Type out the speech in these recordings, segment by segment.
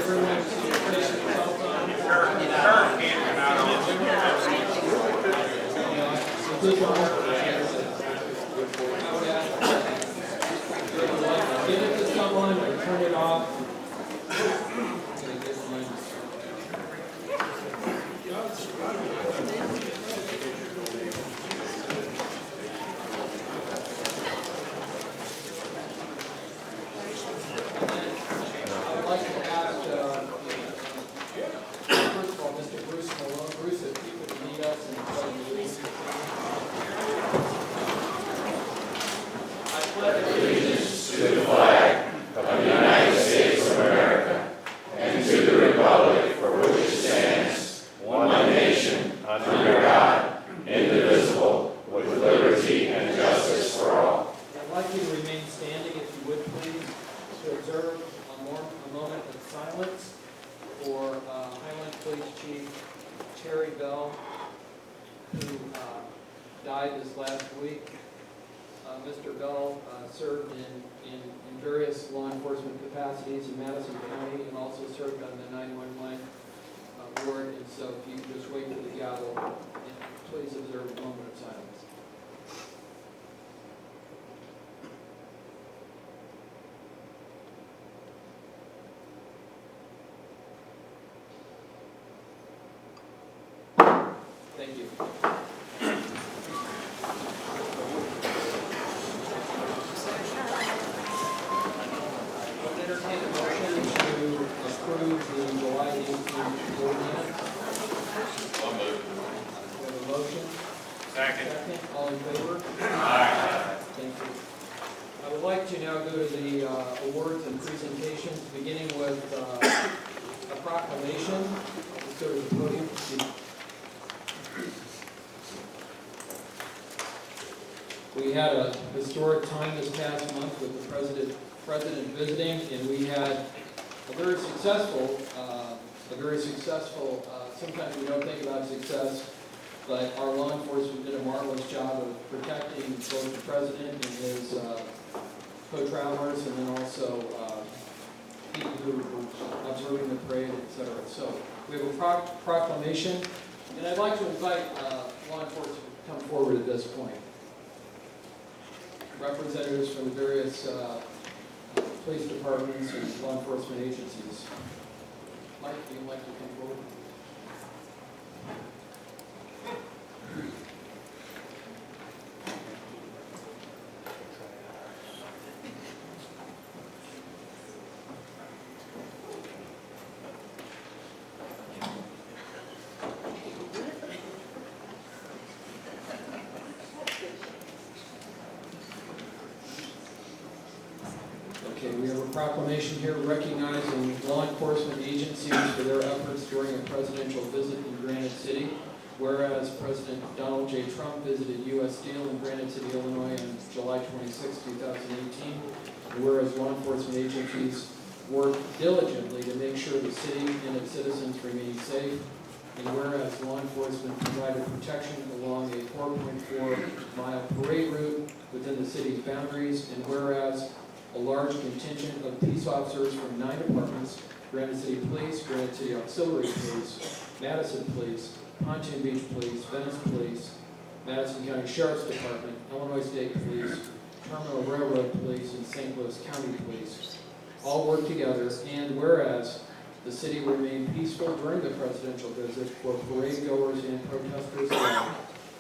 everyone to place your cell phone. Give it to someone or turn it off. Mr. Bell served in various law enforcement capacities in Madison County and also served on the 911 board. And so if you just wait for the gavel, please observe a moment of silence. Thank you. Entertain a motion to approve the July 18th board minutes. I'll move. We have a motion. Second. All in favor? Aye. Thank you. I would like to now go to the awards and presentations, beginning with a proclamation. Let's go to the podium. We had a historic time this past month with the president visiting, and we had a very successful, sometimes we don't think about success, but our law enforcement did a marvelous job of protecting both the president and his co-travelers, and then also people who were observing the parade, etc. So we have a proclamation, and I'd like to invite law enforcement to come forward at this point. Representatives from the various police departments and law enforcement agencies. Mike, would you like to come forward? Okay, we have a proclamation here recognizing law enforcement agencies for their efforts during a presidential visit in Granite City. Whereas President Donald J. Trump visited U.S. Steel in Granite City, Illinois on July 26, 2018. And whereas law enforcement agencies work diligently to make sure the city and its citizens remain safe. And whereas law enforcement provided protection along a 4.4-mile parade route within the city's boundaries. And whereas a large contingent of peace officers from 9 departments, Granite City Police, Granite City Auxiliary Police, Madison Police, Pontoon Beach Police, Venice Police, Madison County Sheriff's Department, Illinois State Police, Terminal Railroad Police, and St. Louis County Police all work together. And whereas the city remained peaceful during the presidential visit for parade goers and protesters alike,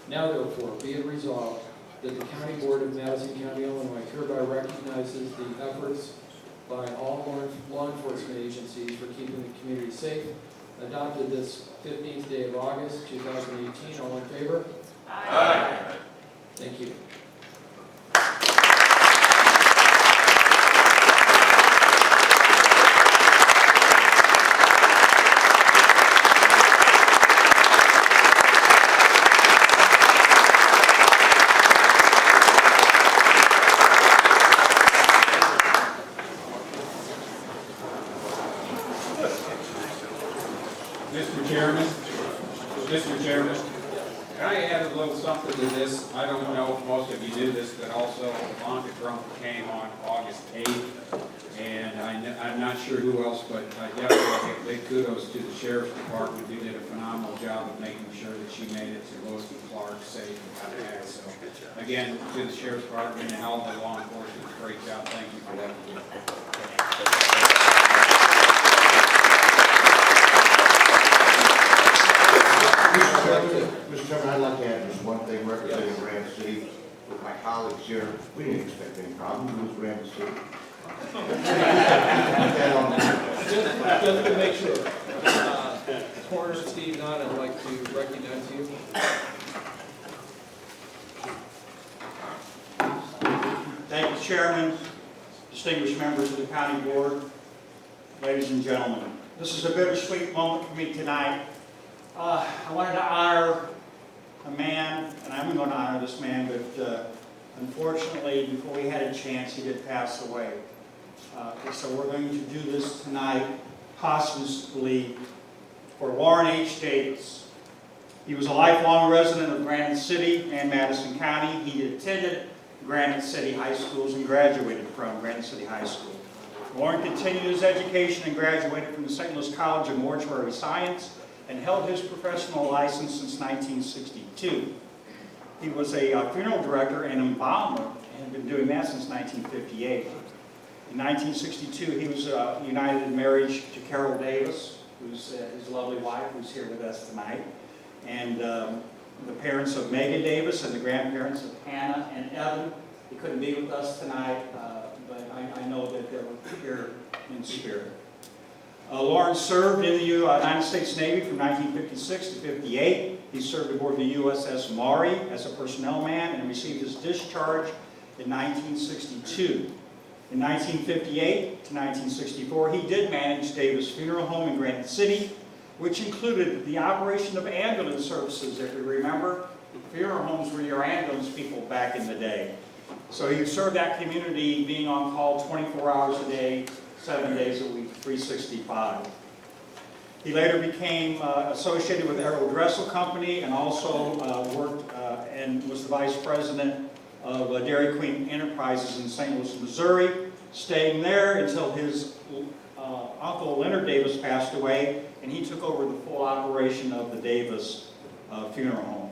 now therefore be it resolved that the County Board of Madison County, Illinois hereby recognizes the efforts by all law enforcement agencies for keeping the community safe, adopted this 15th day of August, 2018. All in favor? Aye. Thank you. Mr. Chairman, can I add a little something to this? I don't know if most of you knew this, but also Ivanka Trump came on August 8th, and I'm not sure who else, but I definitely big kudos to the Sheriff's Department, who did a phenomenal job of making sure that she made it to Lewis and Clark safe and out of that. So, again, to the Sheriff's Department and all the law enforcement, great job. Thank you for that. Mr. Chairman, I'd like to add just one thing representing Granite City with my colleagues here. We didn't expect any problems with Granite City. Just to make sure, Coroner Steve Knott, I'd like to recognize you. Thank you, Chairman, distinguished members of the County Board, ladies and gentlemen. This is a bittersweet moment for me tonight. I wanted to honor a man, and I'm going to honor this man, but unfortunately, before we had a chance, he did pass away. So we're going to do this tonight, posthumously, for Warren H. Davis. He was a lifelong resident of Granite City and Madison County. He attended Granite City High Schools and graduated from Granite City High School. Warren continued his education and graduated from the St. Louis College of Mortuary Science and held his professional license since 1962. He was a funeral director and embalmer and had been doing that since 1958. In 1962, he was united in marriage to Carol Davis, who's his lovely wife, who's here with us tonight, and the parents of Megan Davis and the grandparents of Hannah and Evan. They couldn't be with us tonight, but I know that they're here in spirit. Lawrence served in the United States Navy from 1956 to 58. He served aboard the USS Maury as a personnel man and received his discharge in 1962. In 1958 to 1964, he did manage Davis Funeral Home in Granite City, which included the operation of ambulance services. If you remember, funeral homes were your ambulance people back in the day. So he served that community, being on call 24 hours a day, 7 days a week, 365. He later became associated with Errol Dressel Company and also worked and was the vice president of Dairy Queen Enterprises in St. Louis, Missouri, staying there until his uncle Leonard Davis passed away, and he took over the full operation of the Davis Funeral Home.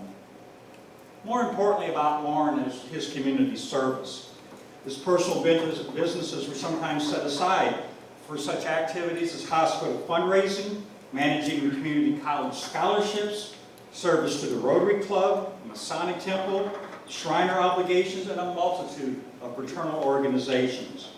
More importantly about Warren is his community service. His personal businesses were sometimes set aside for such activities as hospital fundraising, managing the community college scholarships, service to the Rotary Club, Masonic Temple, Shriner obligations, and a multitude of fraternal organizations.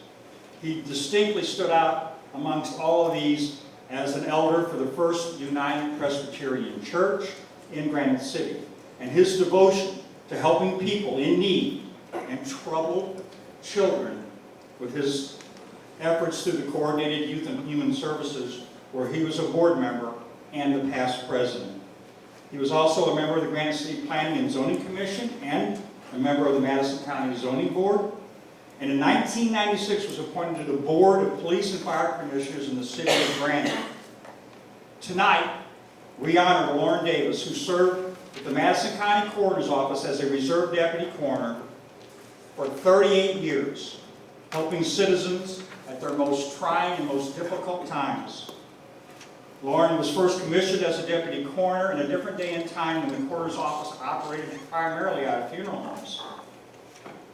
He distinctly stood out amongst all of these as an elder for the First United Presbyterian Church in Granite City. And his devotion to helping people in need and troubled children with his efforts through the Coordinated Youth and Human Services, where he was a board member and the past president. He was also a member of the Granite City Planning and Zoning Commission and a member of the Madison County Zoning Board. And in 1996 was appointed to the Board of Police and Fire Commissioners in the city of Granite. Tonight, we honor Lauren Davis, who served with the Madison County Coroner's Office as a reserve deputy coroner for 38 years, helping citizens at their most trying and most difficult times. Lauren was first commissioned as a deputy coroner in a different day and time when the coroner's office operated primarily out of funeral homes.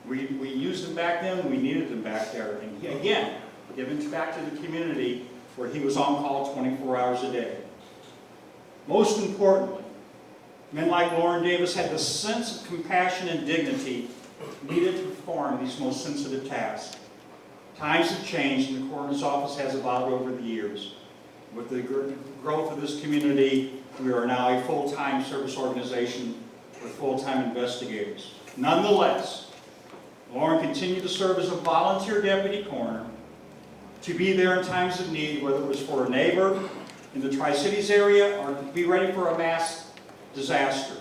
We used them back then, we needed them back there. And again, giving back to the community where he was on call 24 hours a day. Most importantly, men like Lauren Davis had the sense of compassion and dignity needed to perform these most sensitive tasks. Times have changed and the coroner's office has evolved over the years. With the growth of this community, we are now a full-time service organization with full-time investigators. Nonetheless, Lauren continued to serve as a volunteer deputy coroner, to be there in times of need, whether it was for a neighbor in the Tri-Cities area or to be ready for a mass disaster.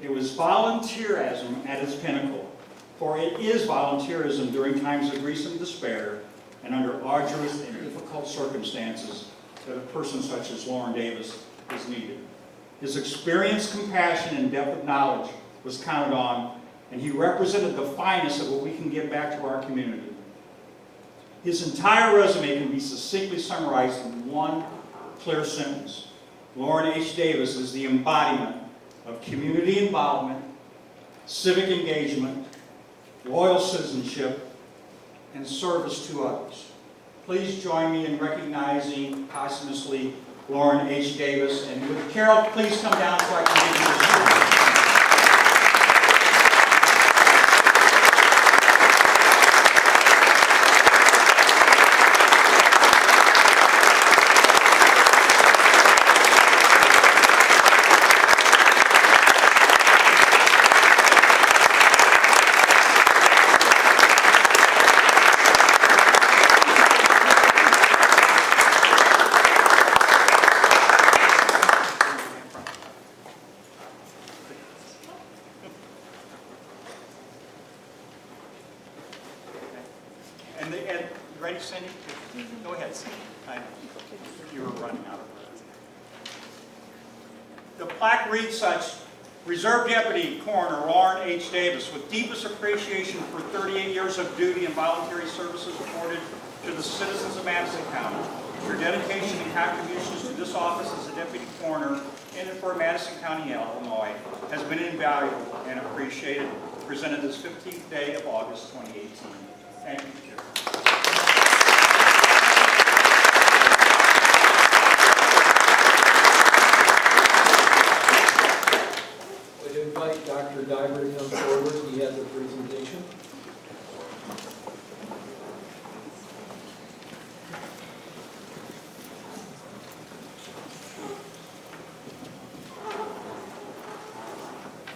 It was volunteerism at its pinnacle, for it is volunteerism during times of grief and despair and under arduous and difficult circumstances that a person such as Lauren Davis is needed. His experience, compassion, and depth of knowledge was counted on, and he represented the finest of what we can give back to our community. His entire resume can be succinctly summarized in one clear sentence. Lauren H. Davis is the embodiment of community involvement, civic engagement, loyal citizenship, and service to others. Please join me in recognizing posthumously Lauren H. Davis. And would Carol please come down so I can give you this. And you ready, Cindy? Go ahead, Cindy. I know. You were running out of breath. The plaque reads such: Reserve Deputy Coroner Lauren H. Davis, with deepest appreciation for 38 years of duty and voluntary services afforded to the citizens of Madison County. Your dedication and contributions to this office as a Deputy Coroner in and for Madison County, Illinois, has been invaluable and appreciated. Presented this 15th day of August 2018. Thank you, Chair. Would invite Dr. Diver to come forward. He has a presentation.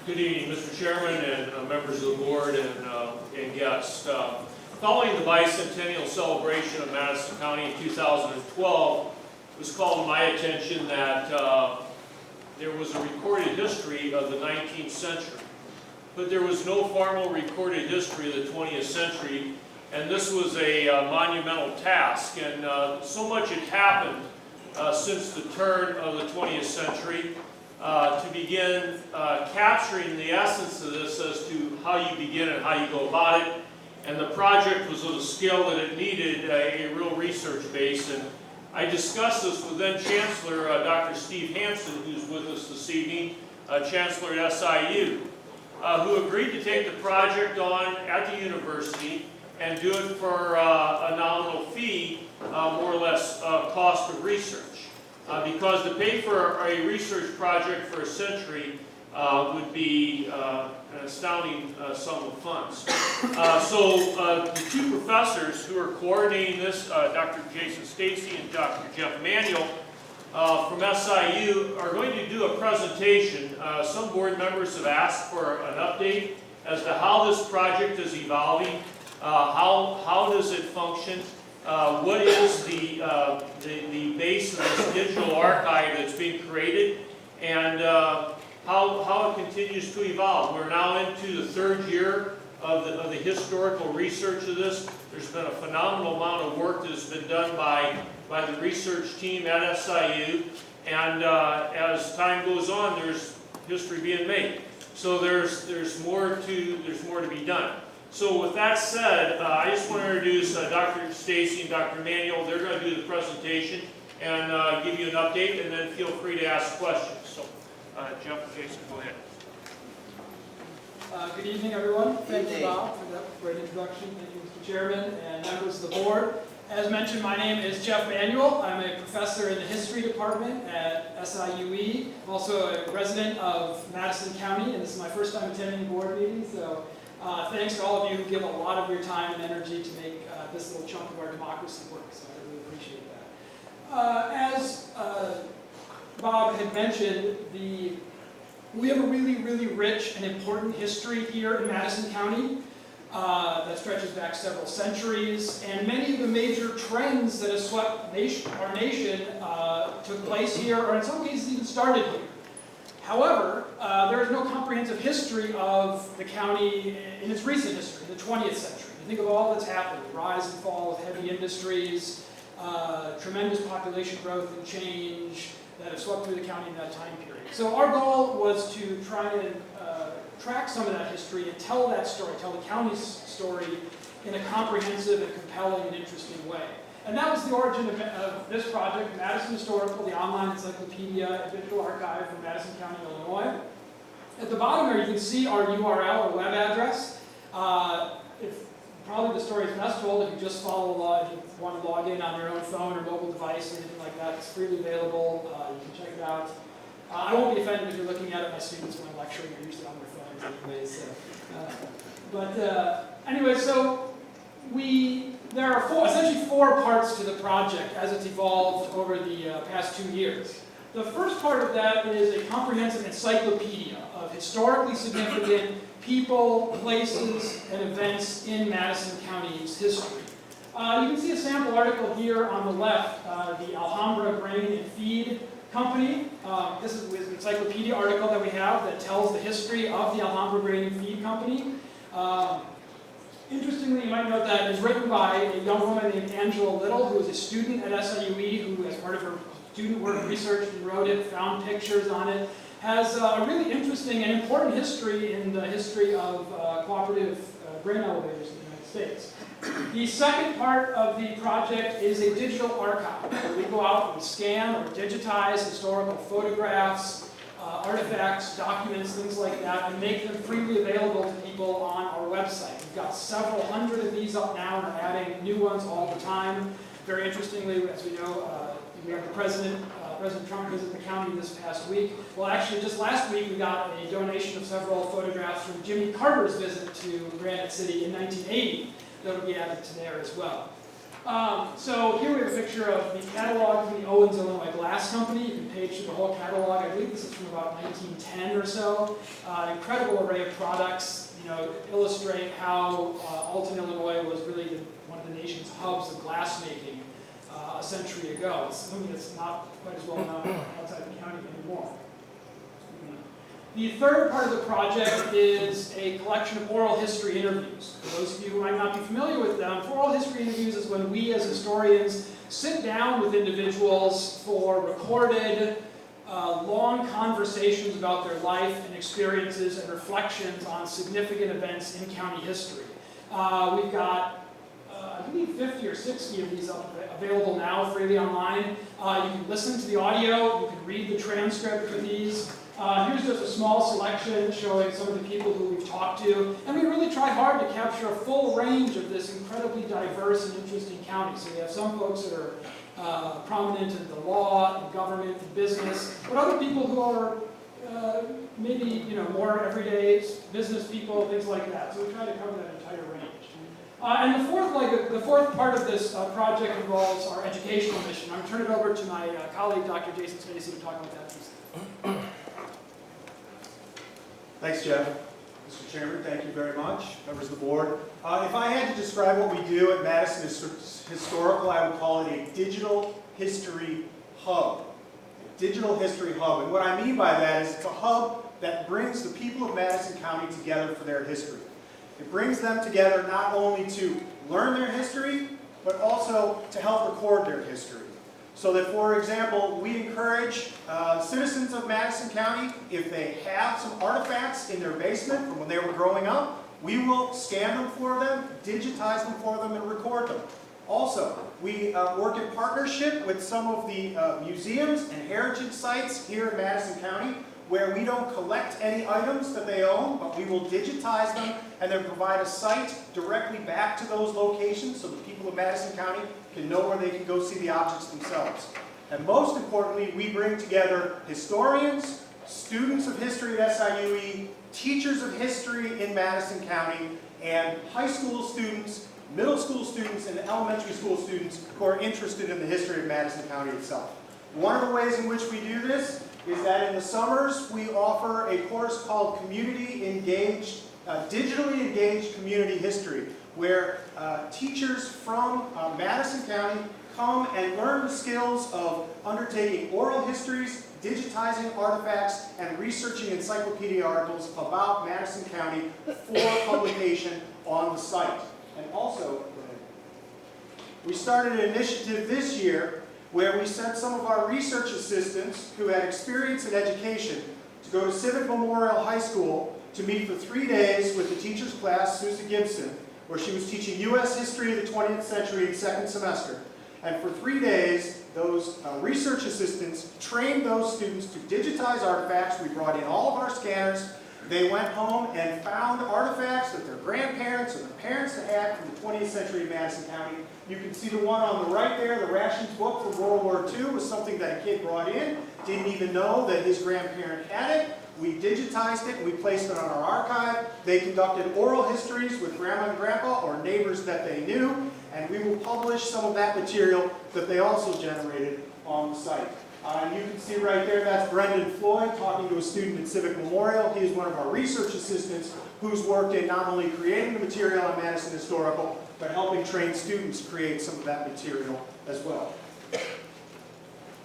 Good evening, Mr. Chairman and members of the board and guests. Following the bicentennial celebration of Madison County in 2012, it was called to my attention that there was a recorded history of the 19th century, but there was no formal recorded history of the 20th century, and this was a monumental task. And so much had happened since the turn of the 20th century. To begin capturing the essence of this as to how you begin and how you go about it. And the project was of a scale that it needed a real research base. And I discussed this with then Chancellor Dr. Steve Hansen, who's with us this evening, Chancellor at SIU, who agreed to take the project on at the university and do it for a nominal fee, more or less cost of research. Because to pay for a research project for a century would be an astounding sum of funds. So the two professors who are coordinating this, Dr. Jason Stacy and Dr. Jeff Manuel from SIU, are going to do a presentation. Some board members have asked for an update as to how this project is evolving, how does it function, what is the base of this digital archive that's being created, and how it continues to evolve. We're now into the third year of the historical research of this. There's been a phenomenal amount of work that has been done by the research team at SIU, and as time goes on, there's history being made. So there's more to be done. So with that said, I just want to introduce Dr. Stacy and Dr. Manuel. They're going to do the presentation and give you an update, and then feel free to ask questions. So, Jeff and Jason, go ahead. Good evening, everyone. Thank you, Bob, for that great introduction. Thank you, Mr. Chairman and members of the board. As mentioned, my name is Jeff Manuel. I'm a professor in the history department at SIUE. I'm also a resident of Madison County, and this is my first time attending board meetings. So thanks to all of you who give a lot of your time and energy to make this little chunk of our democracy work. So I really appreciate that. As Bob had mentioned, we have a really, really rich and important history here in Madison County that stretches back several centuries, and many of the major trends that have swept our nation took place here, or in some cases even started here. However, there is no comprehensive history of the county in its recent history, the 20th century. You think of all that's happened, the rise and fall of heavy industries, tremendous population growth and change that have swept through the county in that time period. So our goal was to try and track some of that history and tell the county's story in a comprehensive and compelling and interesting way. And that was the origin of this project, Madison Historical, the online encyclopedia and digital archive for Madison County, Illinois. At the bottom there, you can see our URL or web address. Probably the story is best told if you just follow, if you want to log in on your own phone or mobile device or anything like that. It's freely available. You can check it out. I won't be offended if you're looking at it. My students, when I'm lecturing, are usually on their phones anyways. Anyway, so there are essentially four parts to the project as it's evolved over the past 2 years. The first part of that is a comprehensive encyclopedia of historically significant people, places, and events in Madison County's history. You can see a sample article here on the left, the Alhambra Grain and Feed Company. This is an encyclopedia article that we have that tells the history of the Alhambra Grain and Feed Company. Interestingly, you might note that it's written by a young woman named Angela Little, who is a student at SIUE, who, as part of her student work, researched and wrote it, found pictures on it, has a really interesting and important history in the history of cooperative grain elevators in the United States. The second part of the project is a digital archive, where we go out and scan or digitize historical photographs, artifacts, documents, things like that, and make them freely available to people on our website. We've got several hundred of these up now and are adding new ones all the time. Very interestingly, as we know, we have the President Trump visit the county this past week. Well, actually, just last week, we got a donation of several photographs from Jimmy Carter's visit to Granite City in 1980 that will be added to there as well. So here we have a picture of the catalog from the Owens, Illinois Glass Company. You can page through the whole catalog. I believe this is from about 1910 or so. An incredible array of products, illustrate how Alton, Illinois was really one of the nation's hubs of glass making a century ago. It's something that's not quite as well known outside the county anymore. The third part of the project is a collection of oral history interviews. For those of you who might not be familiar with them, oral history interviews is when we as historians sit down with individuals for recorded, long conversations about their life and experiences and reflections on significant events in county history. We've got I believe 50 or 60 of these available now freely online. You can listen to the audio, you can read the transcript for these. Here's just a small selection showing some of the people who we've talked to. And we really try hard to capture a full range of this incredibly diverse and interesting county. So we have some folks that are prominent in the law, in government, in business, but other people who are maybe more everyday business people, things like that. So we try to cover that entire range. And the fourth part of this project involves our educational mission. I'm going to turn it over to my colleague, Dr. Jason Stacy, to talk about that. Thanks, Jeff. Mr. Chairman, thank you very much. Members of the board. If I had to describe what we do at Madison Historical, I would call it a digital history hub. A digital history hub. And what I mean by that is it's a hub that brings the people of Madison County together for their history. It brings them together not only to learn their history, but also to help record their history. So that, for example, we encourage citizens of Madison County, if they have some artifacts in their basement from when they were growing up, we will scan them for them, digitize them for them, and record them. Also, we work in partnership with some of the museums and heritage sites here in Madison County, where we don't collect any items that they own, but we will digitize them and then provide a site directly back to those locations so the people of Madison County can know where they can go see the objects themselves. And most importantly, we bring together historians, students of history at SIUE, teachers of history in Madison County, and high school students, middle school students, and elementary school students who are interested in the history of Madison County itself. One of the ways in which we do this is that in the summers we offer a course called Community Engaged, Digitally Engaged Community History, where teachers from Madison County come and learn the skills of undertaking oral histories, digitizing artifacts, and researching encyclopedia articles about Madison County for publication on the site. And also, we started an initiative this year where we sent some of our research assistants who had experience in education to go to Civic Memorial High School to meet for 3 days with the teacher's class, Susan Gibson, where she was teaching U.S. history of the 20th century in second semester. And for 3 days, those research assistants trained those students to digitize artifacts. We brought in all of our scanners. They went home and found artifacts that their grandparents or their parents had from the 20th century in Madison County. You can see the one on the right there, the rations book from World War II, was something that a kid brought in, didn't even know that his grandparent had it. We digitized it and we placed it on our archive. They conducted oral histories with grandma and grandpa or neighbors that they knew, and we will publish some of that material that they also generated on the site. And you can see right there, that's Brendan Floyd talking to a student at Civic Memorial. He is one of our research assistants who's worked in not only creating the material on Madison Historical, but helping train students create some of that material as well.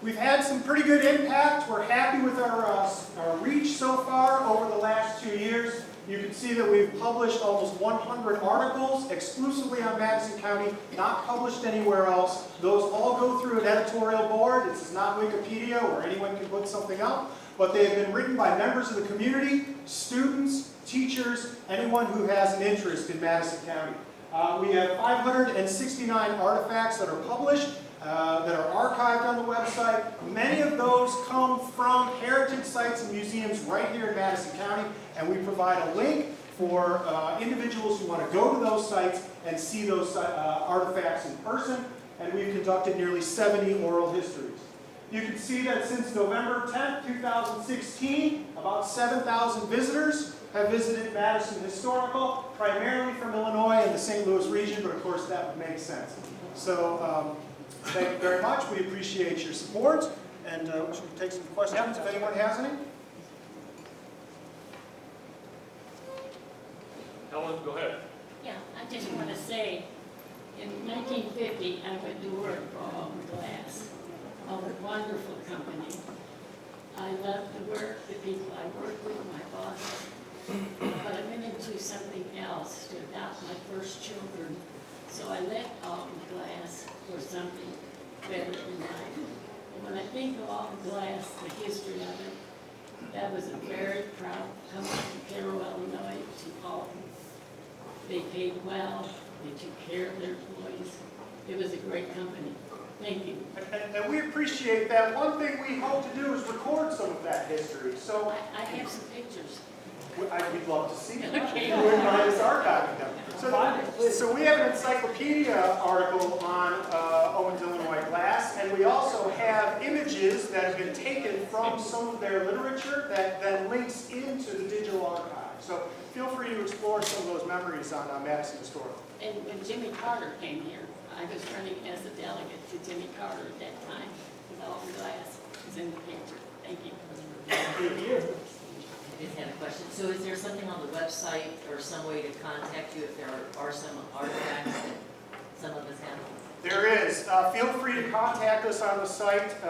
We've had some pretty good impact. We're happy with our reach so far over the last 2 years. You can see that we've published almost 100 articles exclusively on Madison County, not published anywhere else. Those all go through an editorial board. This is not Wikipedia where anyone can put something up, but they have been written by members of the community, students, teachers, anyone who has an interest in Madison County. We have 569 artifacts that are published, that are archived on the website. Many of those come from heritage sites and museums right here in Madison County, and we provide a link for individuals who want to go to those sites and see those artifacts in person, and we've conducted nearly 70 oral histories. You can see that since November 10th, 2016, about 7,000 visitors have visited Madison Historical, primarily from Illinois and the St. Louis region, but of course that would make sense. So thank you very much. We appreciate your support, and we should take some questions if anyone has any. Helen, go ahead. Yeah, I just want to say, in 1950, I went to work for Alton Glass, a wonderful company. I loved the work, the people I worked with, my boss. But I went into something else to adopt my first children. So I left Alton Glass for something better in life. And when I think of Alton Glass, the history of it, that was a very proud company from Carroll, Illinois, to Alton. They paid well, they took care of their employees. It was a great company. Thank you. And we appreciate that. One thing we hope to do is record some of that history. So I have some pictures. we'd love to see them. Okay. You wouldn't mind us archiving them. So we have an encyclopedia article on Owens, Illinois glass, and we also have images that have been taken from some of their literature that then links into the digital archive. So feel free to explore some of those memories on Madison Historical. And when Jimmy Carter came here, I was running as a delegate to Jimmy Carter at that time, with Alton Glass. It's in the picture. Thank you. Thank you. I just had a question. So is there something on the website or some way to contact you if there are some artifacts that some of us have? There is. Feel free to contact us on the site.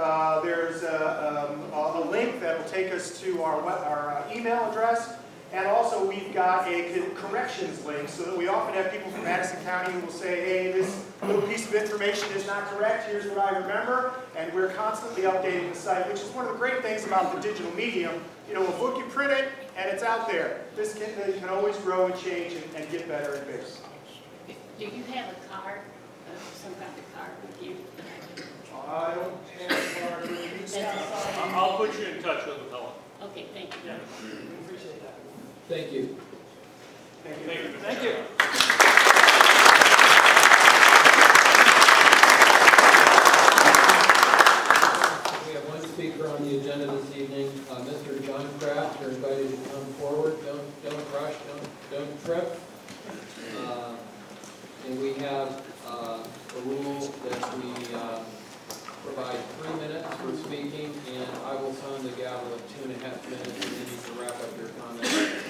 There's a link that will take us to our email address. And also we've got a corrections link so that we often have people from Madison County who will say, hey, this little piece of information is not correct, here's what I remember. And we're constantly updating the site, which is one of the great things about the digital medium. You know, a book, you print it, and it's out there. This can always grow and change and get better and bigger. Do you have a card, some kind of card with you? I don't have a card with me. I'll put you in touch with them, Helen. Okay, thank you. Yeah. Appreciate that. Thank you. Thank you. Thank you. Thank you. We have one speaker on the agenda this evening, Mr. John Kraft. You're invited to come forward. Don't rush, don't trip. And we have a rule that we provide 3 minutes for speaking, and I will sound the gavel at 2.5 minutes, and you need to wrap up your comments.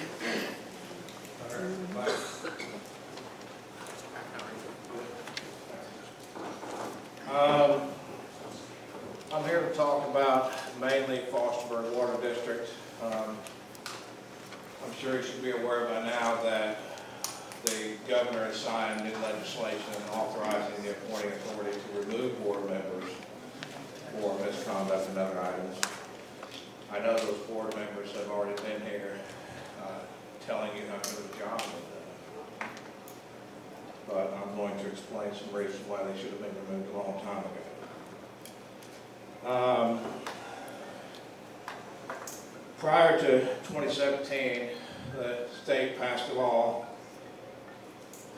I'm here to talk about mainly Fosterburg Water District. I'm sure you should be aware by now that the governor has signed new legislation authorizing the appointing authority to remove board members for misconduct and other items. I know those board members have already been here telling you how good of a job they've done. But I'm going to explain some reasons why they should have been removed a long time ago. Prior to 2017, the state passed a law,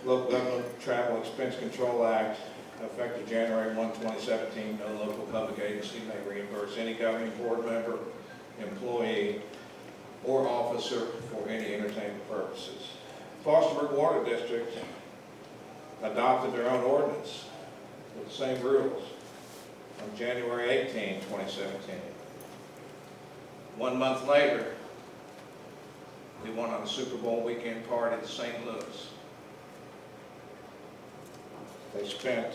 Local Government Travel Expense Control Act, effective January 1, 2017. No local public agency may reimburse any governing board member, employee, or officer for any entertainment purposes. Fosterburg Water District adopted their own ordinance with the same rules on January 18, 2017. 1 month later, we went on a Super Bowl weekend party in St. Louis. They spent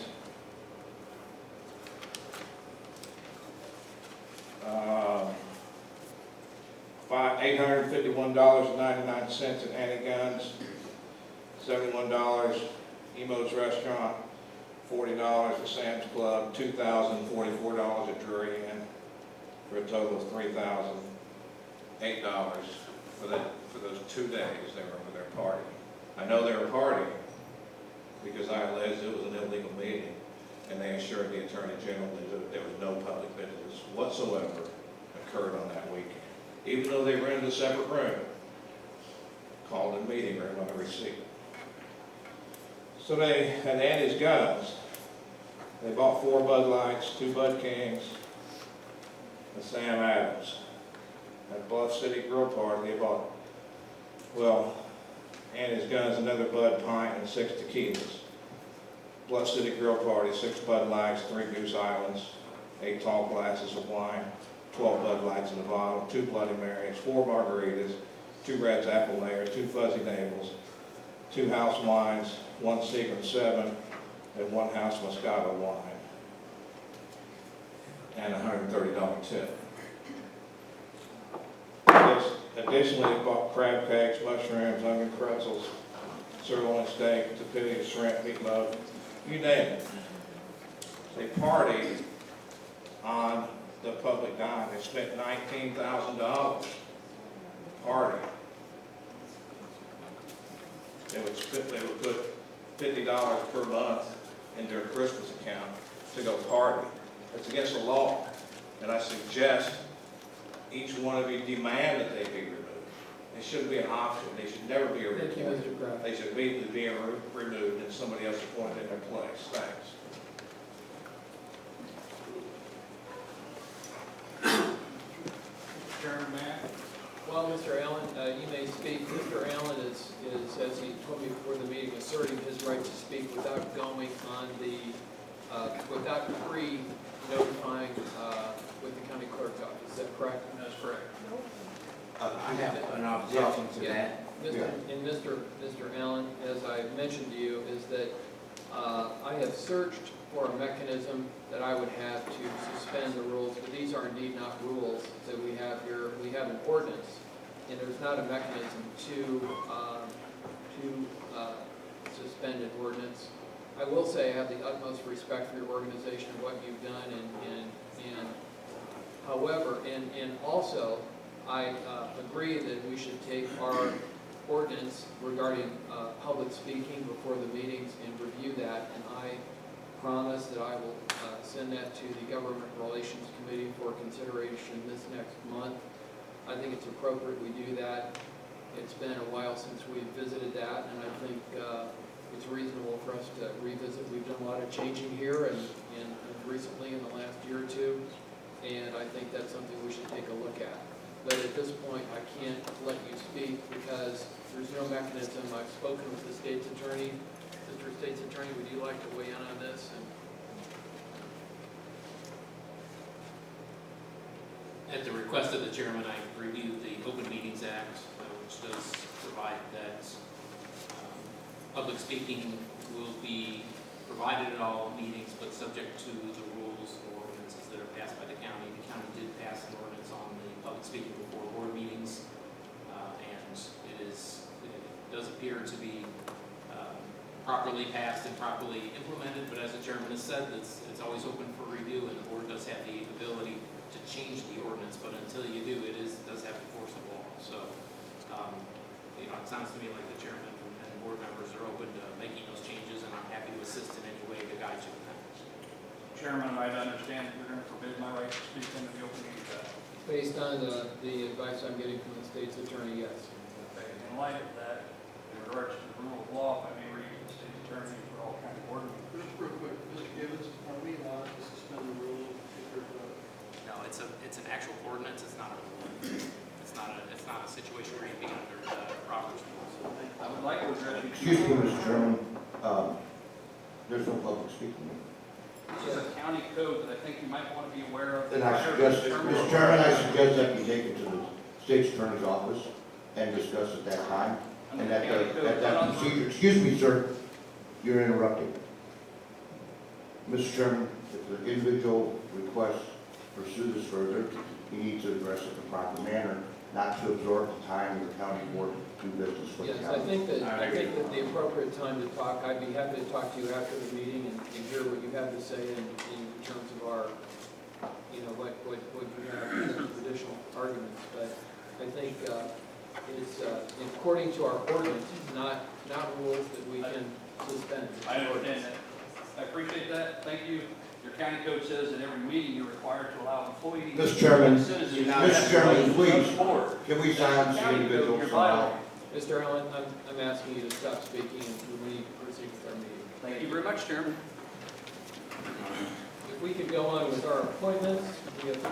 $851.99 at Anti-Guns, $71 Emo's Restaurant, $40 at Sam's Club, $2,044 at Drury Inn, for a total of $3,008 for those 2 days they were over there partying. I know they were partying because I alleged it was an illegal meeting, and they assured the Attorney General that there was no public business whatsoever occurred on that weekend, even though they rented a separate room, called a meeting room on a receipt. So they had Andy's Guns. They bought 4 Bud Lights, 2 Bud Kings, and Sam Adams. At Bluff City Grill Party, they bought, well, Andy's Guns, another Bud Pint, and 6 tequilas. Bluff City Grill Party, 6 Bud Lights, 3 Goose Islands, 8 tall glasses of wine, 12 Bud Lights in a bottle, 2 Bloody Marys, 4 margaritas, 2 Red's Apple Layers, 2 Fuzzy Navels, 2 House Wines, 1 Seagram 7, and 1 House Moscato wine, and a $130 tip. Additionally, they bought crab cakes, mushrooms, onion pretzels, sirloin steak, tortilla, shrimp, meatloaf, you name it. They partied on the public dime. They spent $19,000 partying. They would put $50 per month in their Christmas account to go party. It's against the law, and I suggest each one of you demand that they be removed. It shouldn't be an option. They should never be removed. Thank you, Mr. Kraft. They should immediately be removed and somebody else appointed in their place. Thanks. Chairman, Matt? Well, Mr. Allen, you may speak. Mr. Allen is, as he told me before the meeting, asserting his right to speak without going on the, without pre-notifying with the county clerk's office. Is that correct? That's correct. I have an objection to Yeah. that. And Mr. Allen, as I mentioned to you, is that I have searched for a mechanism that I would have to suspend the rules, but these are indeed not rules that we have here. We have an ordinance, and there's not a mechanism to suspend an ordinance. I will say I have the utmost respect for your organization and what you've done, and however, and also, I agree that we should take our ordinance regarding public speaking before the meetings and review that, and I promise that I will send that to the Government Relations Committee for consideration this next month. I think it's appropriate we do that. It's been a while since we've visited that, and I think it's reasonable for us to revisit. We've done a lot of changing here and recently in the last year or two, and I think that's something we should take a look at. But at this point, I can't let you speak because there's no mechanism. I've spoken with the state's attorney. Mr. State's Attorney, would you like to weigh in on this? At the request of the chairman, I reviewed the Open Meetings Act, which does provide that public speaking will be provided at all meetings, but subject to the rules or ordinances that are passed by the county. The county did pass an ordinance on the public speaking before board meetings, and it does appear to be properly passed and properly implemented, but as the chairman has said, it's always open for review, and the board does have the ability to change the ordinance, but until you do, does have the force of law. So, it sounds to me like the chairman and the board members are open to making those changes, and I'm happy to assist in any way to guide you in that. Chairman, I understand that you're going to forbid my right to speak into the open meeting act. Based on the advice I'm getting from the state's attorney, yes. In light of that, in regards to the rule of law, if I may read the state's attorney for all county board members. Just real quick, Mr. Gibbons, are we allowed to suspend the rules if there's a No, it's an actual ordinance, it's not a rule. It's not a situation where you'd be under Robert's rules. I would like to address you. Excuse me, Mr. Chairman, there's no public speaking. This is a county code that I think you might want to be aware of. Then I suggest, Mr. Chairman, I suggest that you take it to the state's attorney's office and discuss at that time. And at that procedure, excuse me, sir, you're interrupting. Mr. Chairman, if the individual requests to pursue this further, you need to address it in the proper manner, not to absorb the time of the county board to do business with the Yes, I county. think that the appropriate time to talk, I'd be happy to talk to you after the meeting and hear what you have to say in terms of our, you know, what you have in additional arguments. But I think it's according to our ordinance, not rules that we can suspend. I understand that. I appreciate that. Thank you. Your county code says that every meeting you're required to allow employees. Mr. Chairman, and citizens. Mr. Chairman, please, Board. can we silence the County code, individual you're somehow? violating. Mr. Allen, I'm asking you to stop speaking and we need to proceed with our meeting. Thank you very much, Chairman. If we could go on with our appointments, we have